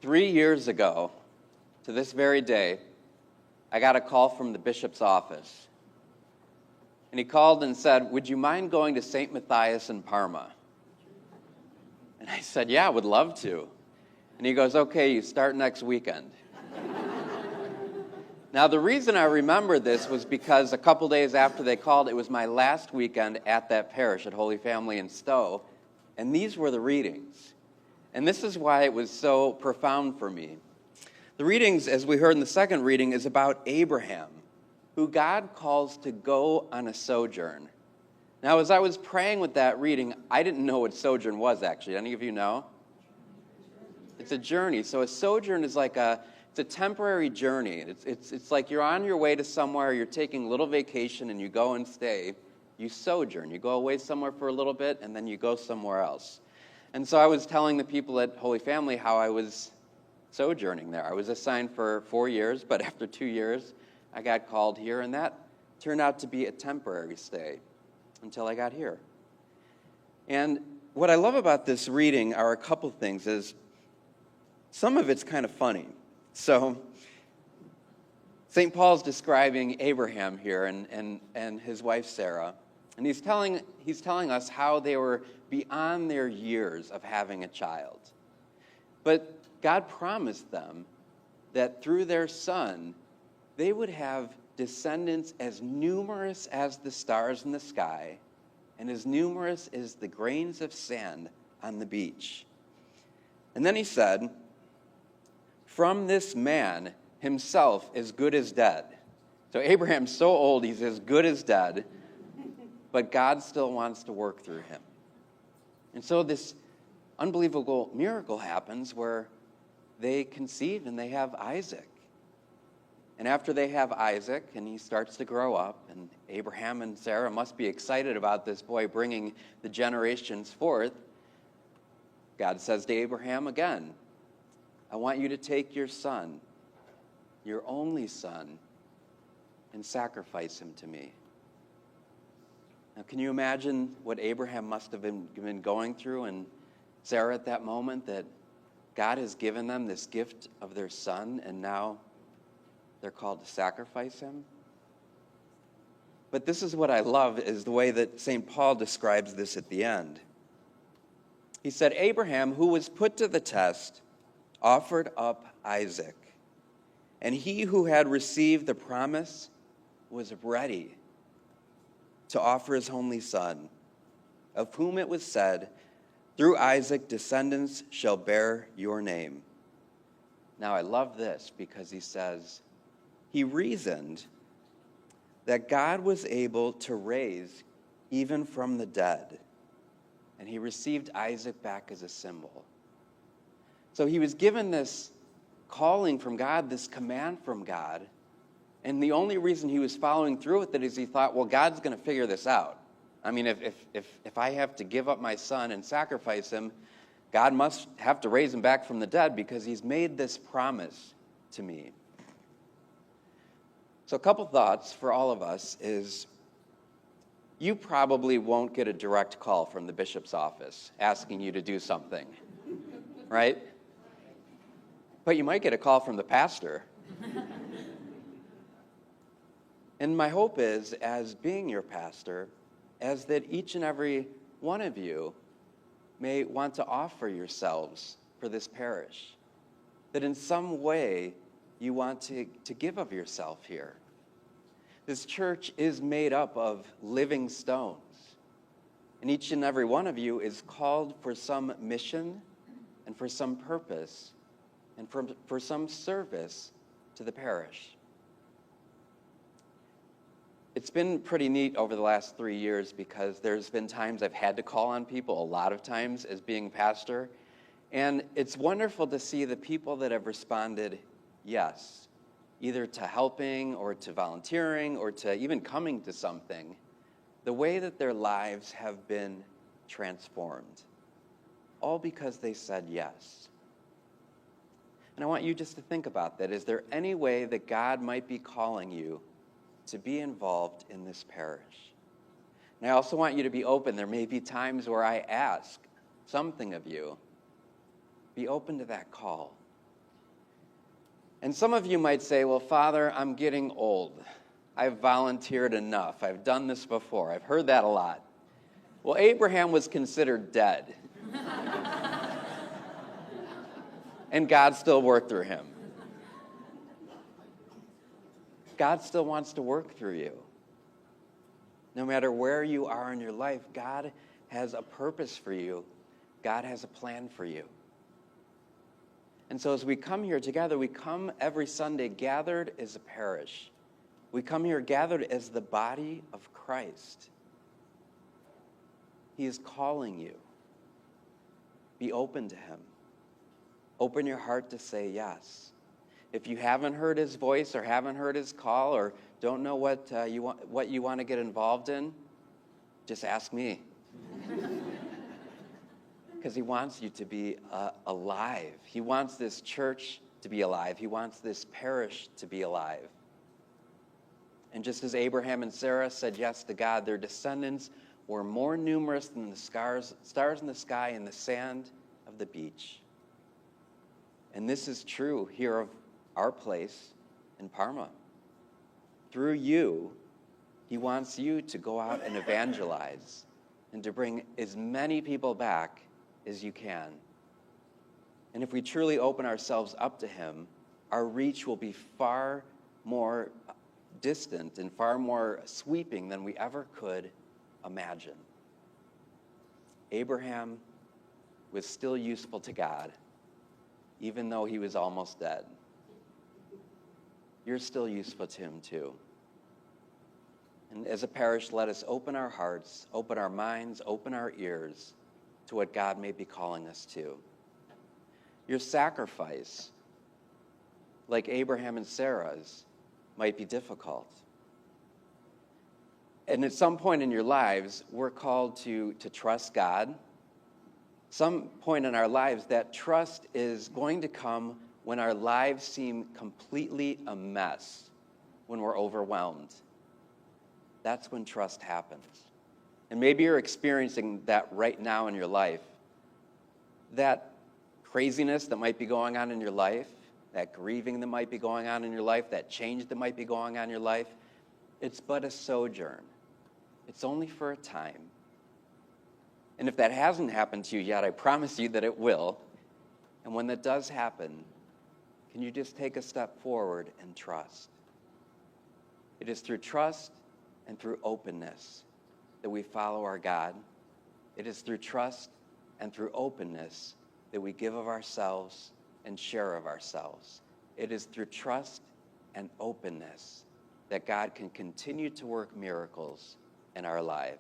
3 years ago, to this very day, I got a call from the bishop's office. And he called and said, "Would you mind going to Saint Matthias in Parma?" And I said, "Yeah, I would love to." And he goes, "Okay, you start next weekend." Now, the reason I remember this was because a couple days after they called, it was my last weekend at that parish at Holy Family in Stowe, and these were the readings. And this is why it was so profound for me. The readings, as we heard in the second reading, is about Abraham, who God calls to go on a sojourn. Now, as I was praying with that reading, I didn't know what sojourn was, actually. Any of you know? It's a journey. So a sojourn is like it's a temporary journey. It's like you're on your way to somewhere, you're taking a little vacation, and you go and stay. You sojourn. You go away somewhere for a little bit, and then you go somewhere else. And so I was telling the people at Holy Family how I was sojourning there. I was assigned for 4 years, but after 2 years, I got called here, and that turned out to be a temporary stay until I got here. And what I love about this reading are a couple things. Is some of it's kind of funny. So St. Paul's describing Abraham here and his wife Sarah, and he's telling us how they were beyond their years of having a child. But God promised them that through their son, they would have descendants as numerous as the stars in the sky and as numerous as the grains of sand on the beach. And then he said, "From this man himself as good as dead." So Abraham's so old, he's as good as dead, but God still wants to work through him. And so this unbelievable miracle happens where they conceive and they have Isaac. And after they have Isaac and he starts to grow up, and Abraham and Sarah must be excited about this boy bringing the generations forth, God says to Abraham again, "I want you to take your son, your only son, and sacrifice him to me." Now, can you imagine what Abraham must have been going through and Sarah at that moment, that God has given them this gift of their son, and now they're called to sacrifice him? But this is what I love, is the way that St. Paul describes this at the end. He said, "Abraham, who was put to the test, offered up Isaac, and he who had received the promise was ready to offer his only son, of whom it was said, 'Through Isaac descendants shall bear your name.'" Now I love this because he says, he reasoned that God was able to raise even from the dead, and he received Isaac back as a symbol. So he was given this calling from God, this command from God, and the only reason he was following through with it is he thought, well, God's going to figure this out. I mean, if I have to give up my son and sacrifice him, God must have to raise him back from the dead because he's made this promise to me. So a couple thoughts for all of us is, you probably won't get a direct call from the bishop's office asking you to do something, right? But you might get a call from the pastor. And my hope is, as being your pastor, as that each and every one of you may want to offer yourselves for this parish, that in some way you want to give of yourself here. This church is made up of living stones, and each and every one of you is called for some mission and for some purpose and for some service to the parish. It's been pretty neat over the last 3 years because there's been times I've had to call on people, a lot of times as being pastor, and it's wonderful to see the people that have responded yes, either to helping or to volunteering or to even coming to something, the way that their lives have been transformed, all because they said yes. And I want you just to think about that. Is there any way that God might be calling you to be involved in this parish? And I also want you to be open. There may be times where I ask something of you. Be open to that call. And some of you might say, well, Father, I'm getting old. I've volunteered enough. I've done this before. I've heard that a lot. Well, Abraham was considered dead. And God still worked through him. God still wants to work through you. No matter where you are in your life, God has a purpose for you. God has a plan for you. And so as we come here together, we come every Sunday gathered as a parish. We come here gathered as the body of Christ. He is calling you. Be open to him. Open your heart to say yes. If you haven't heard his voice or haven't heard his call or don't know what you want to get involved in, just ask me. Because he wants you to be alive. He wants this church to be alive. He wants this parish to be alive. And just as Abraham and Sarah said yes to God, their descendants were more numerous than the stars in the sky and the sand of the beach. And this is true here of our place in Parma. Through you, he wants you to go out and evangelize and to bring as many people back as you can. And if we truly open ourselves up to him, our reach will be far more distant and far more sweeping than we ever could imagine. Abraham was still useful to God, even though he was almost dead. You're still useful to him too. And as a parish, let us open our hearts, open our minds, open our ears to what God may be calling us to. Your sacrifice, like Abraham and Sarah's, might be difficult. And at some point in your lives, we're called to trust God. Some point in our lives, that trust is going to come when our lives seem completely a mess, when we're overwhelmed. That's when trust happens. And maybe you're experiencing that right now in your life. That craziness that might be going on in your life, that grieving that might be going on in your life, that change that might be going on in your life, it's but a sojourn. It's only for a time. And if that hasn't happened to you yet, I promise you that it will. And when that does happen, can you just take a step forward and trust? It is through trust and through openness that we follow our God. It is through trust and through openness that we give of ourselves and share of ourselves. It is through trust and openness that God can continue to work miracles in our lives.